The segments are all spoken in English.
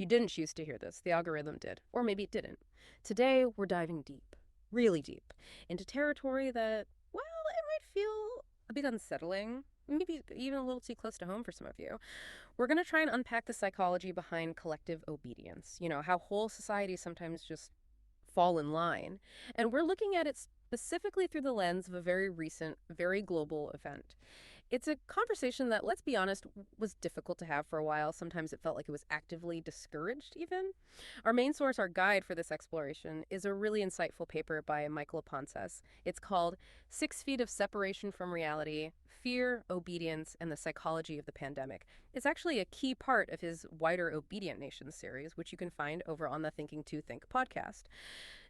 you didn't choose to hear this, the algorithm did. Or maybe it didn't. Today, we're diving deep, really deep, into territory that, well, it might feel a bit unsettling, maybe even a little too close to home for some of you. We're going to try and unpack the psychology behind collective obedience. You know, how whole societies sometimes just fall in line. And we're looking at it specifically through the lens of a very recent, very global event. It's a conversation that, let's be honest, was difficult to have for a while. Sometimes it felt like it was actively discouraged, even. Our main source, our guide for this exploration, is a really insightful paper by Michael Aponsis. It's called 6 Feet of Separation from Reality, Fear, Obedience, and the Psychology of the Pandemic. It's actually a key part of his wider Obedient Nations series, which you can find over on the Thinking to Think podcast.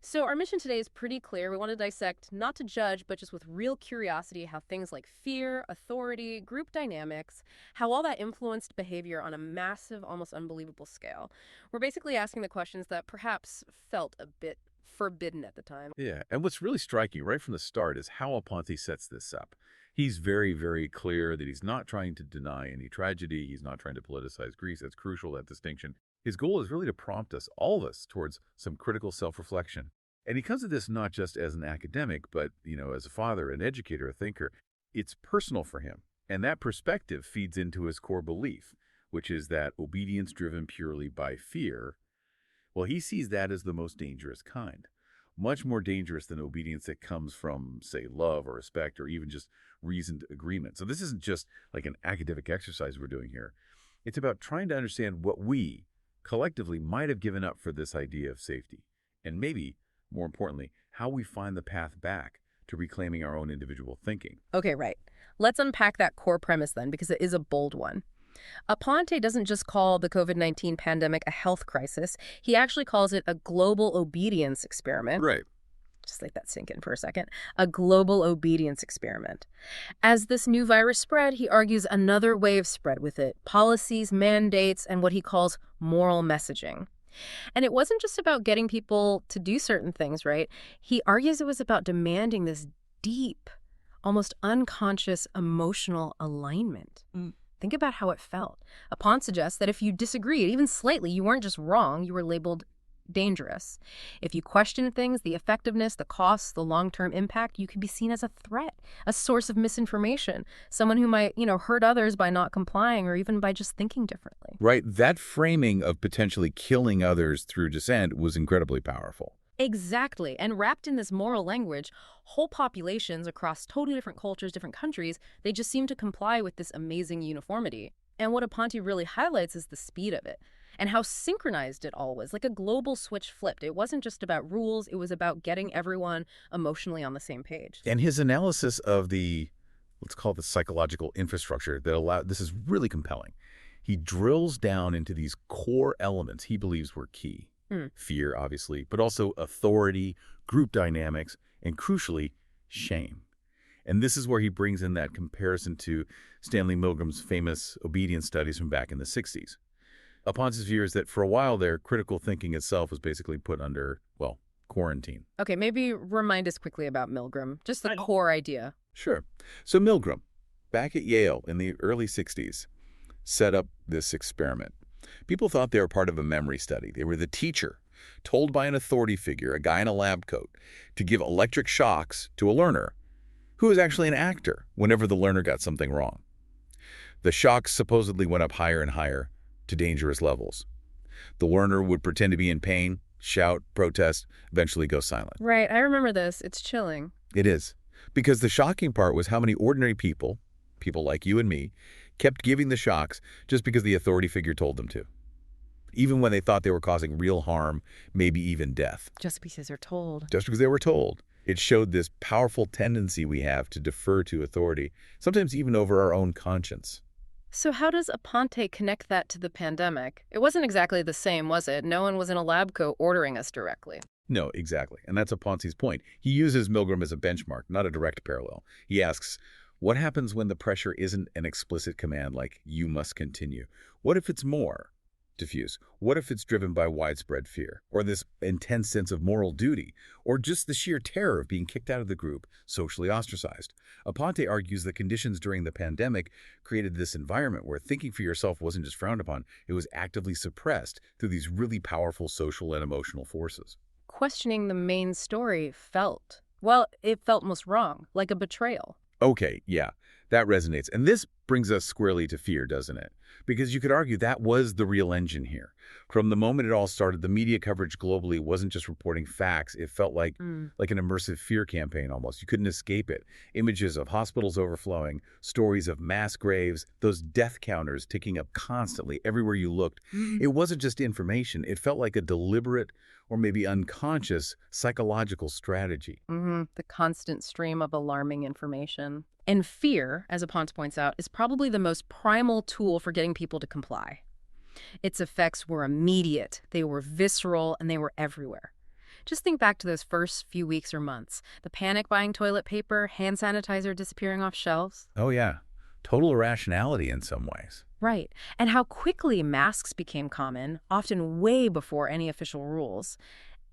So our mission today is pretty clear. We want to dissect, not to judge, but just with real curiosity, how things like fear, authority, group dynamics, how all that influenced behavior on a massive, almost unbelievable scale. We're basically asking the questions that perhaps felt a bit forbidden at the time. Yeah, and what's really striking right from the start is how Apontis sets this up. He's very, very clear that he's not trying to deny any tragedy. He's not trying to politicize Greece. That's crucial, that distinction. His goal is really to prompt us, all of us, towards some critical self-reflection. And he comes at this not just as an academic, but, as a father, an educator, a thinker. It's personal for him. And that perspective feeds into his core belief, which is that obedience driven purely by fear, well, he sees that as the most dangerous kind. Much more dangerous than obedience that comes from, say, love or respect or even just reasoned agreement. So this isn't just like an academic exercise we're doing here. It's about trying to understand what we, collectively, might have given up for this idea of safety. And maybe, more importantly, how we find the path back to reclaiming our own individual thinking. Okay, right. Let's unpack that core premise then, because it is a bold one. Aponte doesn't just call the COVID-19 pandemic a health crisis. He actually calls it a global obedience experiment. Right. Just let that sink in for a second. A global obedience experiment. As this new virus spread, he argues another wave spread with it. Policies, mandates, and what he calls moral messaging. And it wasn't just about getting people to do certain things, right? He argues it was about demanding this deep, almost unconscious emotional alignment. Think about how it felt. Apon suggests that if you disagreed, even slightly, you weren't just wrong, you were labeled dangerous. If you question things, the effectiveness, the costs, the long-term impact, you could be seen as a threat, a source of misinformation, someone who might, hurt others by not complying or even by just thinking differently. Right. That framing of potentially killing others through dissent was incredibly powerful. Exactly. And wrapped in this moral language, whole populations across totally different cultures, different countries, they just seem to comply with this amazing uniformity. And what Aponte really highlights is the speed of it and how synchronized it all was, like a global switch flipped. It wasn't just about rules, it was about getting everyone emotionally on the same page. And his analysis of the, let's call it the psychological infrastructure that allowed, this is really compelling. He drills down into these core elements he believes were key. Fear, obviously, but also authority, group dynamics, and crucially, shame. And this is where he brings in that comparison to Stanley Milgram's famous obedience studies from back in the 60s. Aponsis' view is that for a while there, critical thinking itself was basically put under, quarantine. Okay, maybe remind us quickly about Milgram, just the core idea. Sure. So Milgram, back at Yale in the early 60s, set up this experiment. People thought they were part of a memory study. They were the teacher, told by an authority figure, a guy in a lab coat, to give electric shocks to a learner, who was actually an actor whenever the learner got something wrong. The shocks supposedly went up higher and higher to dangerous levels. The learner would pretend to be in pain, shout, protest, eventually go silent. Right, I remember this. It's chilling. It is. Because the shocking part was how many ordinary people like you and me, kept giving the shocks just because the authority figure told them to. Even when they thought they were causing real harm, maybe even death. Just because they're told. Just because they were told. It showed this powerful tendency we have to defer to authority, sometimes even over our own conscience. So how does Aponte connect that to the pandemic? It wasn't exactly the same, was it? No one was in a lab coat ordering us directly. No, exactly. And that's Aponsi's point. He uses Milgram as a benchmark, not a direct parallel. He asks, what happens when the pressure isn't an explicit command like, you must continue? What if it's more? diffuse? What if it's driven by widespread fear, or this intense sense of moral duty, or just the sheer terror of being kicked out of the group, socially ostracized? Aponte argues that conditions during the pandemic created this environment where thinking for yourself wasn't just frowned upon, it was actively suppressed through these really powerful social and emotional forces. Questioning the main story felt, well, it felt most wrong, like a betrayal. Okay, yeah, that resonates. And this brings us squarely to fear, doesn't it? Because you could argue that was the real engine here. From the moment it all started, the media coverage globally wasn't just reporting facts. It felt like an immersive fear campaign almost. You couldn't escape it. Images of hospitals overflowing, stories of mass graves, those death counters ticking up constantly everywhere you looked. It wasn't just information. It felt like a deliberate or maybe unconscious psychological strategy. The constant stream of alarming information. And fear, as Aponte points out, is probably the most primal tool for getting people to comply. Its effects were immediate, they were visceral, and they were everywhere. Just think back to those first few weeks or months. The panic buying toilet paper, hand sanitizer disappearing off shelves. Oh, yeah. Total irrationality in some ways. Right. And how quickly masks became common, often way before any official rules.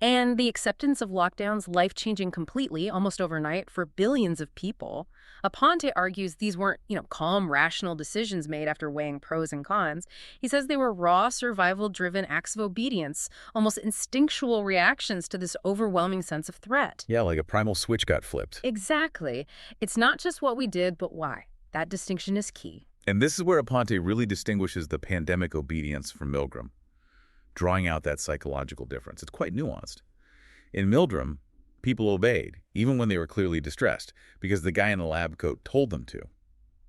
And the acceptance of lockdowns life-changing completely, almost overnight, for billions of people. Aponte argues these weren't, calm, rational decisions made after weighing pros and cons. He says they were raw, survival-driven acts of obedience, almost instinctual reactions to this overwhelming sense of threat. Yeah, like a primal switch got flipped. Exactly. It's not just what we did, but why. That distinction is key. And this is where Aponte really distinguishes the pandemic obedience from Milgram, drawing out that psychological difference. It's quite nuanced. In Milgram, people obeyed, even when they were clearly distressed, because the guy in the lab coat told them to,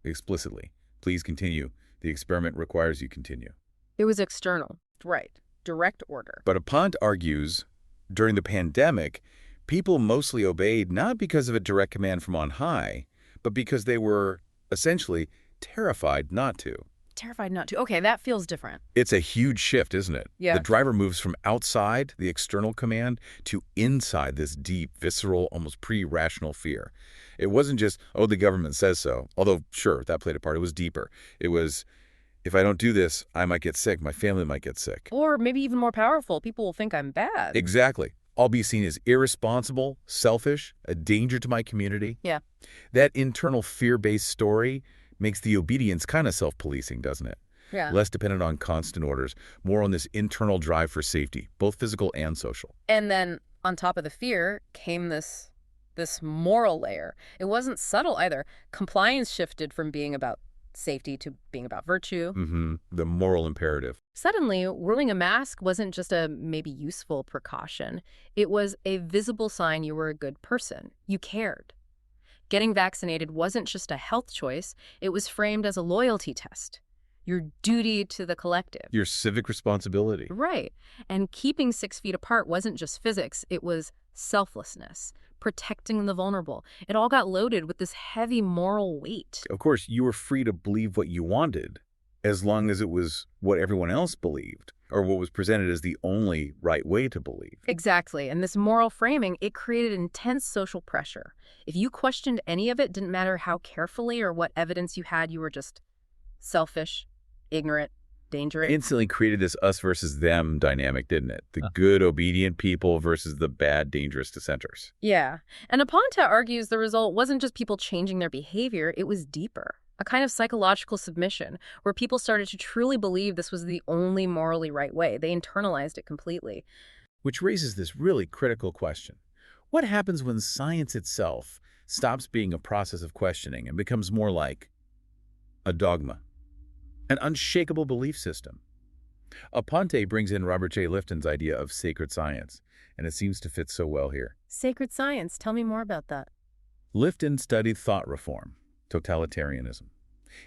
explicitly. Please continue. The experiment requires you continue. It was external. Right. Direct order. But Aponte argues, during the pandemic, people mostly obeyed not because of a direct command from on high, but because they were, essentially, terrified not to. Terrified not to. Okay, that feels different. It's a huge shift, isn't it? Yeah. The driver moves from outside, the external command, to inside this deep, visceral, almost pre-rational fear. It wasn't just, oh, the government says so. Although, sure, that played a part. It was deeper. It was, if I don't do this, I might get sick. My family might get sick. Or maybe even more powerful, people will think I'm bad. Exactly. I'll be seen as irresponsible, selfish, a danger to my community. Yeah. That internal fear-based story makes the obedience kind of self-policing, doesn't it? Yeah. Less dependent on constant orders, more on this internal drive for safety, both physical and social. And then on top of the fear came this moral layer. It wasn't subtle either. Compliance shifted from being about safety to being about virtue. The moral imperative. Suddenly, wearing a mask wasn't just a maybe useful precaution. It was a visible sign you were a good person. You cared. Getting vaccinated wasn't just a health choice. It was framed as a loyalty test. Your duty to the collective. Your civic responsibility. Right. And keeping 6 feet apart wasn't just physics. It was selflessness, protecting the vulnerable. It all got loaded with this heavy moral weight. Of course, you were free to believe what you wanted, as long as it was what everyone else believed, or what was presented as the only right way to believe. Exactly. And this moral framing, it created intense social pressure. If you questioned any of it, didn't matter how carefully or what evidence you had, you were just selfish, ignorant, dangerous. Instantly created this us versus them dynamic, didn't it? The good, obedient people versus the bad, dangerous dissenters. Yeah. And Aponte argues the result wasn't just people changing their behavior, it was deeper. A kind of psychological submission where people started to truly believe this was the only morally right way. They internalized it completely. Which raises this really critical question. What happens when science itself stops being a process of questioning and becomes more like a dogma, an unshakable belief system? Aponte brings in Robert J. Lifton's idea of sacred science, and it seems to fit so well here. Sacred science. Tell me more about that. Lifton studied thought reform, totalitarianism.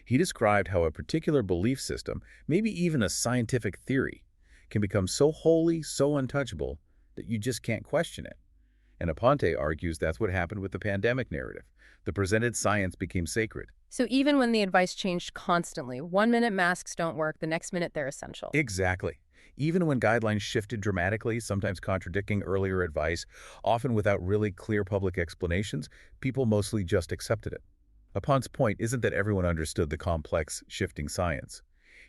He described how a particular belief system, maybe even a scientific theory, can become so holy, so untouchable, that you just can't question it. And Aponte argues that's what happened with the pandemic narrative. The presented science became sacred. So even when the advice changed constantly, 1 minute masks don't work, the next minute they're essential. Exactly. Even when guidelines shifted dramatically, sometimes contradicting earlier advice, often without really clear public explanations, people mostly just accepted it. Aponte's point isn't that everyone understood the complex, shifting science.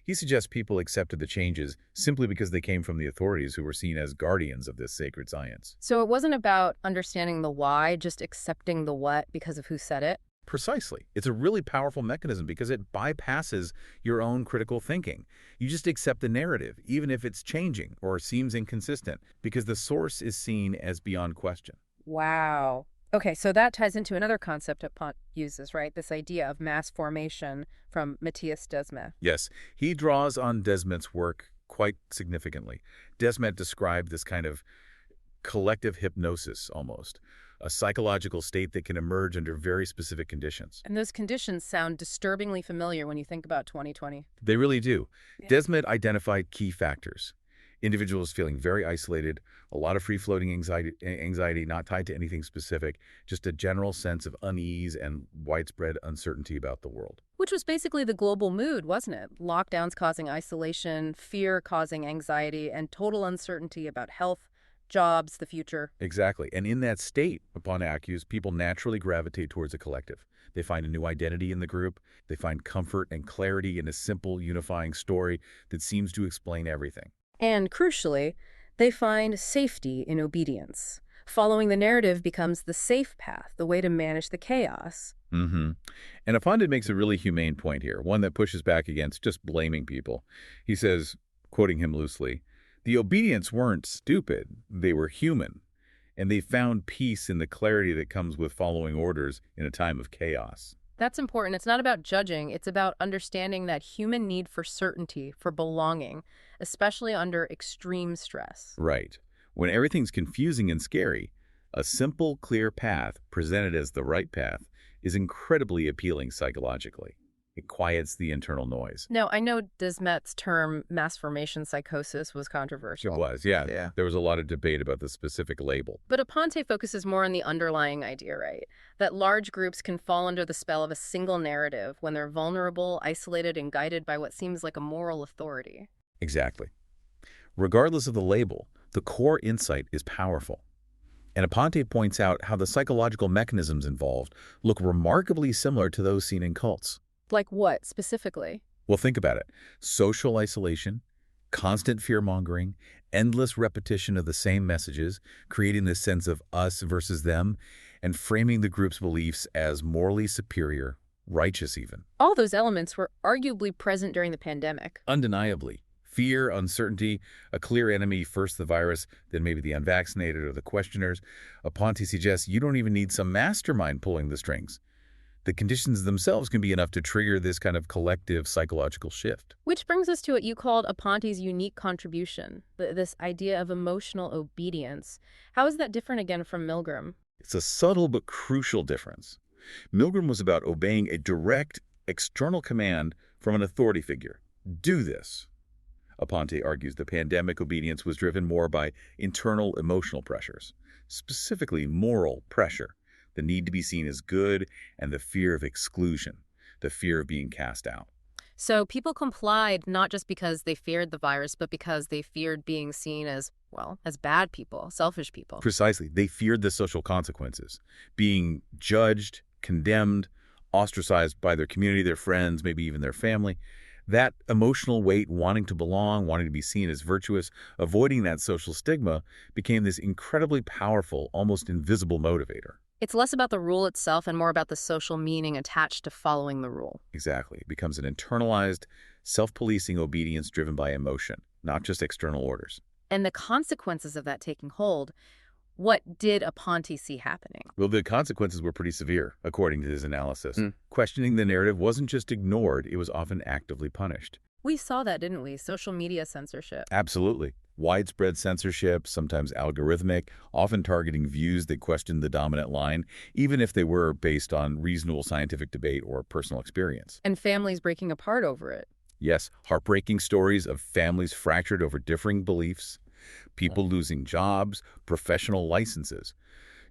He suggests people accepted the changes simply because they came from the authorities who were seen as guardians of this sacred science. So it wasn't about understanding the why, just accepting the what because of who said it. Precisely. It's a really powerful mechanism because it bypasses your own critical thinking. You just accept the narrative, even if it's changing or seems inconsistent, because the source is seen as beyond question. Wow. Okay, so that ties into another concept that Pont uses, right? This idea of mass formation from Matthias Desmet. Yes, he draws on Desmet's work quite significantly. Desmet described this kind of collective hypnosis almost, a psychological state that can emerge under very specific conditions. And those conditions sound disturbingly familiar when you think about 2020. They really do. Yeah. Desmet identified key factors. Individuals feeling very isolated, a lot of free-floating anxiety not tied to anything specific, just a general sense of unease and widespread uncertainty about the world. Which was basically the global mood, wasn't it? Lockdowns causing isolation, fear causing anxiety, and total uncertainty about health, jobs, the future. Exactly. And in that state, upon accuse, people naturally gravitate towards a collective. They find a new identity in the group. They find comfort and clarity in a simple, unifying story that seems to explain everything. And crucially, they find safety in obedience. Following the narrative becomes the safe path, the way to manage the chaos. And Apontis makes a really humane point here, one that pushes back against just blaming people. He says, quoting him loosely, "The obedience weren't stupid, they were human, and they found peace in the clarity that comes with following orders in a time of chaos." That's important. It's not about judging. It's about understanding that human need for certainty, for belonging, especially under extreme stress. Right. When everything's confusing and scary, a simple, clear path, presented as the right path, is incredibly appealing psychologically. It quiets the internal noise. Now, I know Desmet's term mass formation psychosis was controversial. It was, yeah. There was a lot of debate about the specific label. But Aponte focuses more on the underlying idea, right? That large groups can fall under the spell of a single narrative when they're vulnerable, isolated, and guided by what seems like a moral authority. Exactly. Regardless of the label, the core insight is powerful. And Aponte points out how the psychological mechanisms involved look remarkably similar to those seen in cults. Like what, specifically? Well, think about it. Social isolation, constant fear-mongering, endless repetition of the same messages, creating this sense of us versus them, and framing the group's beliefs as morally superior, righteous even. All those elements were arguably present during the pandemic. Undeniably. Fear, uncertainty, a clear enemy, first the virus, then maybe the unvaccinated or the questioners. Aponte suggests you don't even need some mastermind pulling the strings. The conditions themselves can be enough to trigger this kind of collective psychological shift. Which brings us to what you called Aponte's unique contribution, this idea of emotional obedience. How is that different again from Milgram? It's a subtle but crucial difference. Milgram was about obeying a direct, external command from an authority figure. Do this. Aponte argues the pandemic obedience was driven more by internal emotional pressures, specifically moral pressure. The need to be seen as good, and the fear of exclusion, the fear of being cast out. So people complied not just because they feared the virus, but because they feared being seen as, well, as bad people, selfish people. Precisely. They feared the social consequences, being judged, condemned, ostracized by their community, their friends, maybe even their family. That emotional weight, wanting to belong, wanting to be seen as virtuous, avoiding that social stigma, became this incredibly powerful, almost invisible motivator. It's less about the rule itself and more about the social meaning attached to following the rule. Exactly. It becomes an internalized, self-policing obedience driven by emotion, not just external orders. And the consequences of that taking hold, what did Aponte see happening? Well, the consequences were pretty severe, according to his analysis. Questioning the narrative wasn't just ignored, it was often actively punished. We saw that, didn't we? Social media censorship. Absolutely. Widespread censorship, sometimes algorithmic, often targeting views that questioned the dominant line, even if they were based on reasonable scientific debate or personal experience. And families breaking apart over it. Yes, heartbreaking stories of families fractured over differing beliefs, people losing jobs, professional licenses.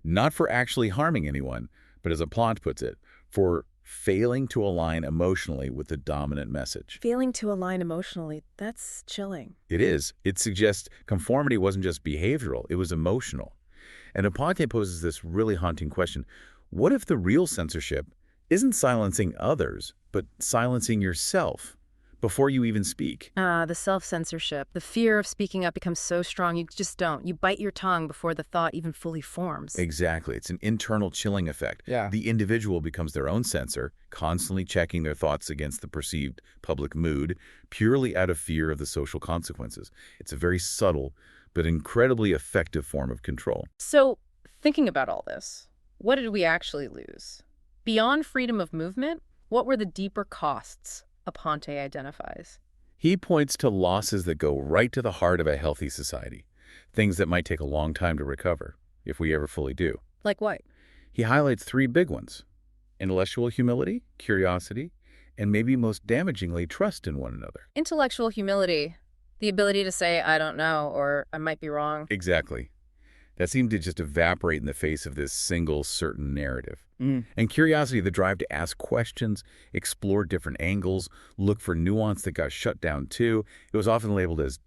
Not for actually harming anyone, but as Aponte puts it, for failing to align emotionally with the dominant message. Failing to align emotionally, that's chilling. It is. It suggests conformity wasn't just behavioral, it was emotional. And Aponte poses this really haunting question. What if the real censorship isn't silencing others, but silencing yourself before you even speak. The self-censorship, the fear of speaking up becomes so strong you just don't. You bite your tongue before the thought even fully forms. Exactly. It's an internal chilling effect. Yeah. The individual becomes their own censor, constantly checking their thoughts against the perceived public mood, purely out of fear of the social consequences. It's a very subtle but incredibly effective form of control. So, thinking about all this, what did we actually lose? Beyond freedom of movement, what were the deeper costs Aponte identifies? He points to losses that go right to the heart of a healthy society, things that might take a long time to recover, if we ever fully do. Like what? He highlights three big ones: intellectual humility, curiosity, and maybe most damagingly, trust in one another. Intellectual humility, the ability to say, I don't know, or I might be wrong. Exactly. That seemed to just evaporate in the face of this single certain narrative. Mm. And curiosity, the drive to ask questions, explore different angles, look for nuance that got shut down too. It was often labeled as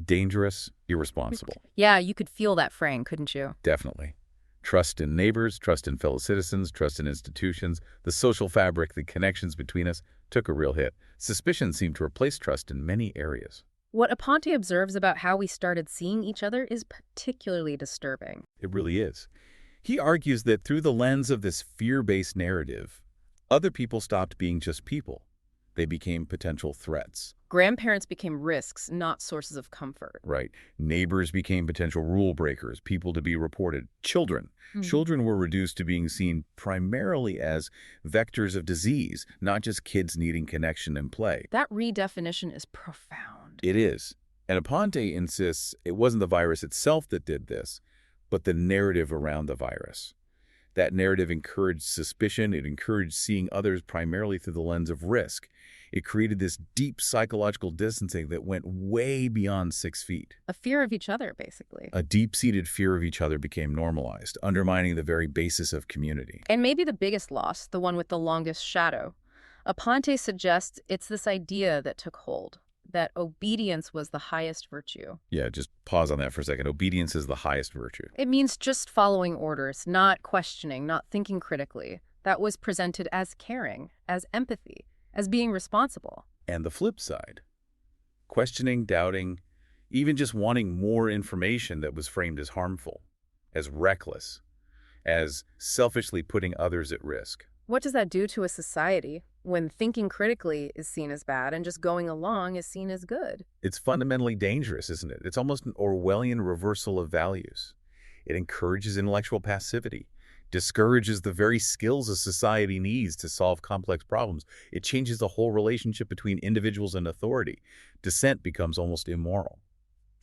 dangerous, irresponsible. Yeah, you could feel that fraying, couldn't you? Definitely. Trust in neighbors, trust in fellow citizens, trust in institutions, the social fabric, the connections between us took a real hit. Suspicion seemed to replace trust in many areas. What Aponte observes about how we started seeing each other is particularly disturbing. It really is. He argues that through the lens of this fear-based narrative, other people stopped being just people. They became potential threats. Grandparents became risks, not sources of comfort. Right. Neighbors became potential rule breakers, people to be reported. Children. Hmm. Children were reduced to being seen primarily as vectors of disease, not just kids needing connection and play. That redefinition is profound. It is. And Aponte insists it wasn't the virus itself that did this, but the narrative around the virus. That narrative encouraged suspicion. It encouraged seeing others primarily through the lens of risk. It created this deep psychological distancing that went way beyond 6 feet. A fear of each other, basically. A deep-seated fear of each other became normalized, undermining the very basis of community. And maybe the biggest loss, the one with the longest shadow. Aponte suggests it's this idea that took hold, that obedience was the highest virtue. Yeah, just pause on that for a second. Obedience is the highest virtue. It means just following orders, not questioning, not thinking critically. That was presented as caring, as empathy, as being responsible. And the flip side, questioning, doubting, even just wanting more information that was framed as harmful, as reckless, as selfishly putting others at risk. What does that do to a society when thinking critically is seen as bad and just going along is seen as good? It's fundamentally dangerous, isn't it? It's almost an Orwellian reversal of values. It encourages intellectual passivity, discourages the very skills a society needs to solve complex problems. It changes the whole relationship between individuals and authority. Dissent becomes almost immoral.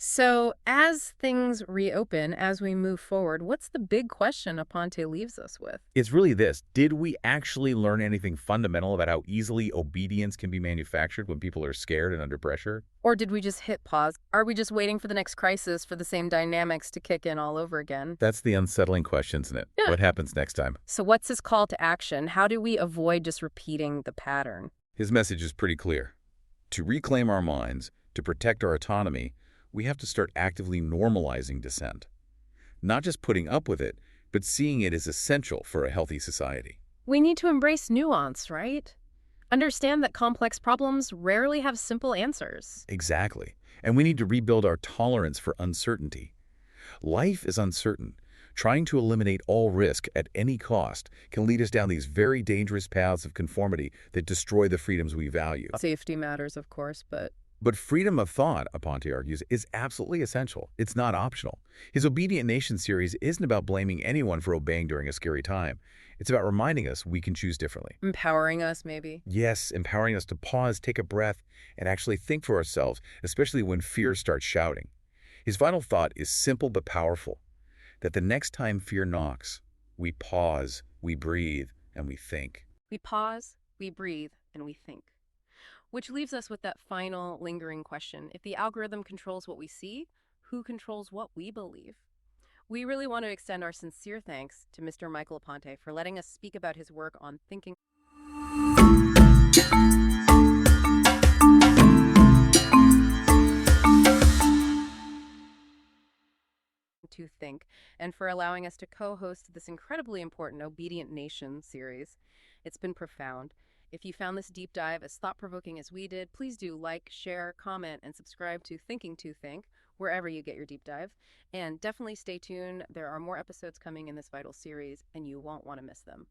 So as things reopen, as we move forward, what's the big question Aponte leaves us with? It's really this. Did we actually learn anything fundamental about how easily obedience can be manufactured when people are scared and under pressure? Or did we just hit pause? Are we just waiting for the next crisis for the same dynamics to kick in all over again? That's the unsettling question, isn't it? Yeah. What happens next time? So what's his call to action? How do we avoid just repeating the pattern? His message is pretty clear. To reclaim our minds, to protect our autonomy, we have to start actively normalizing dissent. Not just putting up with it, but seeing it as essential for a healthy society. We need to embrace nuance, right? Understand that complex problems rarely have simple answers. Exactly. And we need to rebuild our tolerance for uncertainty. Life is uncertain. Trying to eliminate all risk at any cost can lead us down these very dangerous paths of conformity that destroy the freedoms we value. Safety matters, of course, but But freedom of thought, Aponte argues, is absolutely essential. It's not optional. His Obedient Nation series isn't about blaming anyone for obeying during a scary time. It's about reminding us we can choose differently. empowering us, maybe. Yes, empowering us to pause, take a breath, and actually think for ourselves, especially when fear starts shouting. His final thought is simple but powerful, that the next time fear knocks, we pause, we breathe, and we think. We pause, we breathe, and we think. Which leaves us with that final lingering question. If the algorithm controls what we see, who controls what we believe? We really want to extend our sincere thanks to Mr. Michael Aponte for letting us speak about his work on thinking to think, and for allowing us to co-host this incredibly important Obedient Nation series. It's been profound. If you found this deep dive as thought-provoking as we did, please do like, share, comment, and subscribe to Thinking to Think, wherever you get your deep dive. And definitely stay tuned. There are more episodes coming in this vital series, and you won't want to miss them.